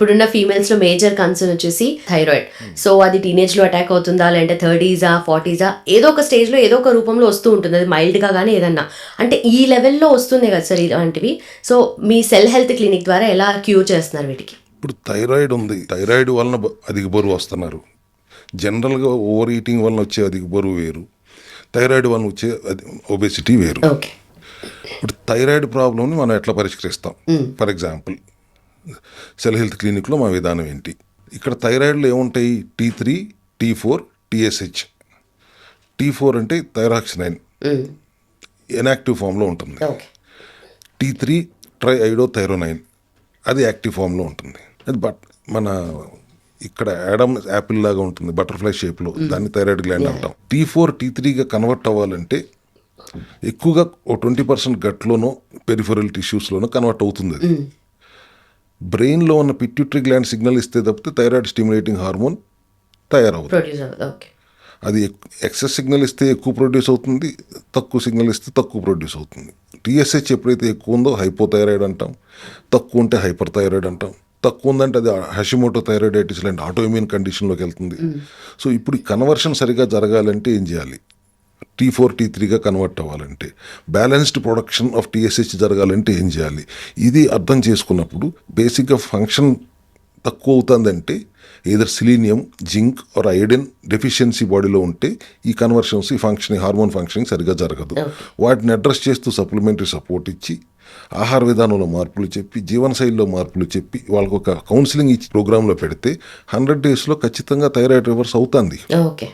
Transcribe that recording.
ఇప్పుడున్న ఫీమేల్స్లో major concern వచ్చేసి thyroid. So అది టీనేజ్లో అటాక్ అవుతుందా, లేదంటే 30s, 40s, ఏదో ఒక స్టేజ్లో ఏదో ఒక రూపంలో వస్తూ ఉంటుంది. అది మైల్డ్గా కానీ ఏదన్నా అంటే ఈ లెవెల్లో వస్తుంది కదా సార్ ఇలాంటివి. సో మీ సెల్ హెల్త్ క్లినిక్ ద్వారా ఎలా క్యూర్ చేస్తున్నారు వీటికి? ఇప్పుడు థైరాయిడ్ ఉంది, థైరాయిడ్ వలన అధిక బరువు వస్తున్నారు. జనరల్గా ఓవర్ ఈటింగ్ వలన వచ్చే అధిక బరువు వేరు, థైరాయిడ్ వలన వచ్చే ఒబెసిటీ వేరు. ఓకే. ఇప్పుడు థైరాయిడ్ ప్రాబ్లమ్ని మనం ఎట్లా పరిష్కరిస్తాం? ఫర్ ఎగ్జాంపుల్ సెల్ హెల్త్ క్లినిక్లో మా విధానం ఏంటి? ఇక్కడ థైరాయిడ్లో ఏముంటాయి? T3, T4, TSH. T4 అంటే థైరాక్సినైన్, ఇన్యాక్టివ్ ఫామ్లో ఉంటుంది. T3 ట్రైఐడోథైరోనైన్, అది యాక్టివ్ ఫామ్లో ఉంటుంది. అది మన ఇక్కడ యాడమ్ యాపిల్ లాగా ఉంటుంది, బటర్ఫ్లై షేప్లో, దాన్ని థైరాయిడ్ గ్లాండ్ అంటాం. T4 T3గా కన్వర్ట్ అవ్వాలంటే ఎక్కువగా ఓ 20% గట్లోనో పెరిఫరల్ టిష్యూస్లోనో కన్వర్ట్ అవుతుంది. అది బ్రెయిన్లో ఉన్న పిట్యూటరీ గ్లాండ్ సిగ్నల్ ఇస్తే తప్పితే థైరాయిడ్ స్టిమ్యులేటింగ్ హార్మోన్ తయారవుతుంది. అది ఎక్సెస్ సిగ్నల్ ఇస్తే ఎక్కువ ప్రొడ్యూస్ అవుతుంది, తక్కువ సిగ్నల్ ఇస్తే తక్కువ ప్రొడ్యూస్ అవుతుంది. TSH ఎప్పుడైతే ఎక్కువ ఉందో హైపోథైరాయిడ్ అంటాం, తక్కువ ఉంటే హైపర్ థైరాయిడ్ అంటాం. తక్కువ ఉందంటే అది హషిమోటో థైరాయిడైటిస్ లాంటి ఆటోఇమ్యూన్ కండిషన్లోకి వెళ్తుంది. సో ఇప్పుడు ఈ కన్వర్షన్ సరిగా జరగాలంటే ఏం చేయాలి? T4 T3గా కన్వర్ట్ అవ్వాలంటే, బ్యాలెన్స్డ్ ప్రొడక్షన్ ఆఫ్ TSH జరగాలంటే ఏం చేయాలి? ఇది అర్థం చేసుకున్నప్పుడు బేసిక్గా ఫంక్షన్ తక్కువ అవుతుందంటే either selenium, zinc or iron deficiency బాడీలో ఉంటే ఈ కన్వర్షన్స్, ఈ ఫంక్షనింగ్, హార్మోన్ ఫంక్షనింగ్ సరిగా జరగదు. వాటిని అడ్రస్ చేస్తూ సప్లిమెంటరీ సపోర్ట్ ఇచ్చి, ఆహార విధానంలో మార్పులు చెప్పి, జీవనశైలిలో మార్పులు చెప్పి, వాళ్ళకు ఒక కౌన్సిలింగ్ ఇచ్చి ప్రోగ్రాంలో పెడితే 100 daysలో ఖచ్చితంగా థైరాయిడ్ రివర్స్ అవుతుంది. ఓకే.